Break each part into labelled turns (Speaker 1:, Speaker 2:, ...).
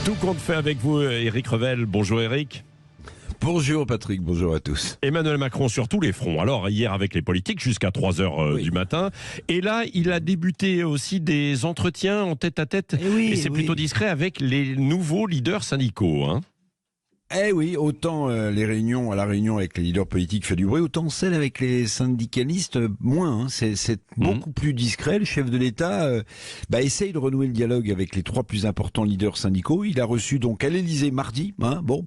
Speaker 1: Tout compte fait avec vous, Éric Revel. Bonjour Éric.
Speaker 2: Bonjour Patrick, bonjour à tous.
Speaker 1: Emmanuel Macron sur tous les fronts. Alors hier avec les politiques jusqu'à 3h du matin. Et là, il a débuté aussi des entretiens en tête-à-tête. Et c'est plutôt discret avec les nouveaux leaders syndicaux.
Speaker 2: Eh oui, autant la réunion avec les leaders politiques fait du bruit, autant celle avec les syndicalistes, moins. C'est beaucoup plus discret. Le chef de l'État essaye de renouer le dialogue avec les trois plus importants leaders syndicaux. Il a reçu donc à l'Élysée mardi,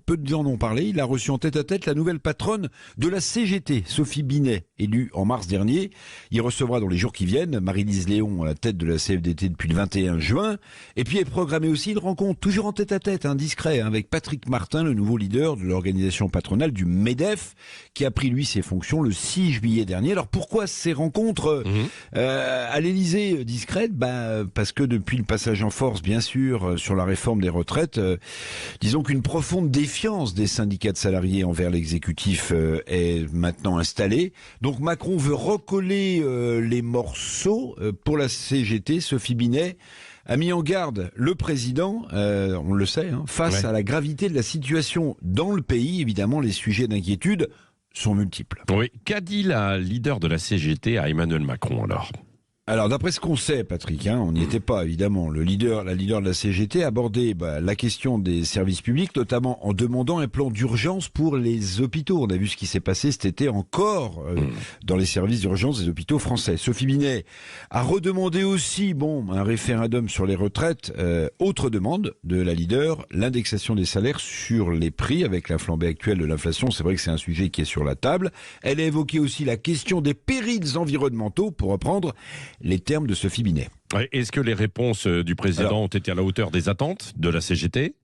Speaker 2: peu de gens en ont parlé, il a reçu en tête-à-tête la nouvelle patronne de la CGT, Sophie Binet, élue en mars dernier. Il recevra dans les jours qui viennent Marie-Lise Léon à la tête de la CFDT depuis le 21 juin. Et puis est programmée aussi une rencontre, toujours en tête-à-tête, discret, avec Patrick Martin, le nouveau leader de l'organisation patronale du MEDEF, qui a pris lui ses fonctions le 6 juillet dernier. Alors pourquoi ces rencontres à l'Élysée discrètes ? Parce que depuis le passage en force, bien sûr, sur la réforme des retraites, disons qu'une profonde défiance des syndicats de salariés envers l'exécutif est maintenant installée. Donc Macron veut recoller les morceaux pour la CGT. Sophie Binet a mis en garde le président, on le sait, face à la gravité de la situation dans le pays. Évidemment, les sujets d'inquiétude sont multiples.
Speaker 1: Oui. Qu'a dit la leader de la CGT à Emmanuel Macron alors ?
Speaker 2: Alors, d'après ce qu'on sait, Patrick, on n'y était pas, évidemment. La leader de la CGT a abordé la question des services publics, notamment en demandant un plan d'urgence pour les hôpitaux. On a vu ce qui s'est passé cet été encore dans les services d'urgence des hôpitaux français. Sophie Binet a redemandé aussi, un référendum sur les retraites. Autre demande de la leader, l'indexation des salaires sur les prix avec la flambée actuelle de l'inflation. C'est vrai que c'est un sujet qui est sur la table. Elle a évoqué aussi la question des périls environnementaux, pour reprendre les termes de Sophie Binet.
Speaker 1: Est-ce que les réponses du président ont été à la hauteur des attentes de la CGT ?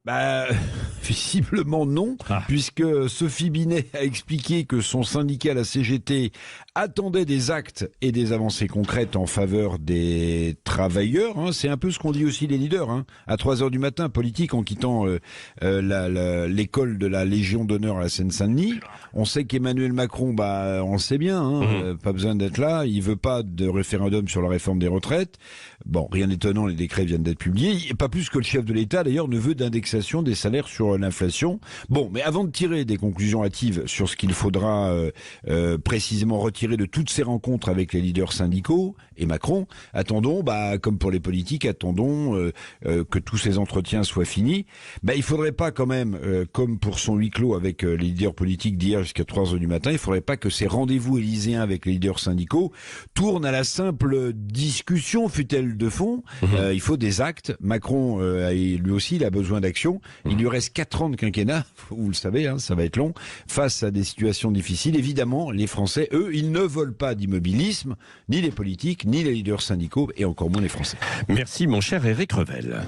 Speaker 2: Visiblement non, puisque Sophie Binet a expliqué que son syndicat, la CGT, attendait des actes et des avancées concrètes en faveur des travailleurs. C'est un peu ce qu'ont dit aussi les leaders. À 3h du matin, politique, en quittant l'école de la Légion d'honneur à la Seine-Saint-Denis. On sait qu'Emmanuel Macron, on le sait bien, pas besoin d'être là. Il veut pas de référendum sur la réforme des retraites. Rien d'étonnant, les décrets viennent d'être publiés. Pas plus que le chef de l'État, d'ailleurs, ne veut d'indexation des salaires sur l'inflation. Mais avant de tirer des conclusions hâtives sur ce qu'il faudra précisément retirer de toutes ces rencontres avec les leaders syndicaux et Macron, attendons, comme pour les politiques, que tous ces entretiens soient finis. Il faudrait pas quand même, comme pour son huis clos avec les leaders politiques d'hier jusqu'à 3h du matin, il faudrait pas que ces rendez-vous élyséens avec les leaders syndicaux tournent à la simple discussion, fut-elle de fond. Il faut des actes. Macron, lui aussi, il a besoin d'action. Il lui reste 4 ans de quinquennat, vous le savez, ça va être long, face à des situations difficiles. Évidemment, les Français, eux, ils ne veulent pas d'immobilisme, ni les politiques, ni les leaders syndicaux, et encore moins les Français.
Speaker 1: Merci mon cher Éric Revel.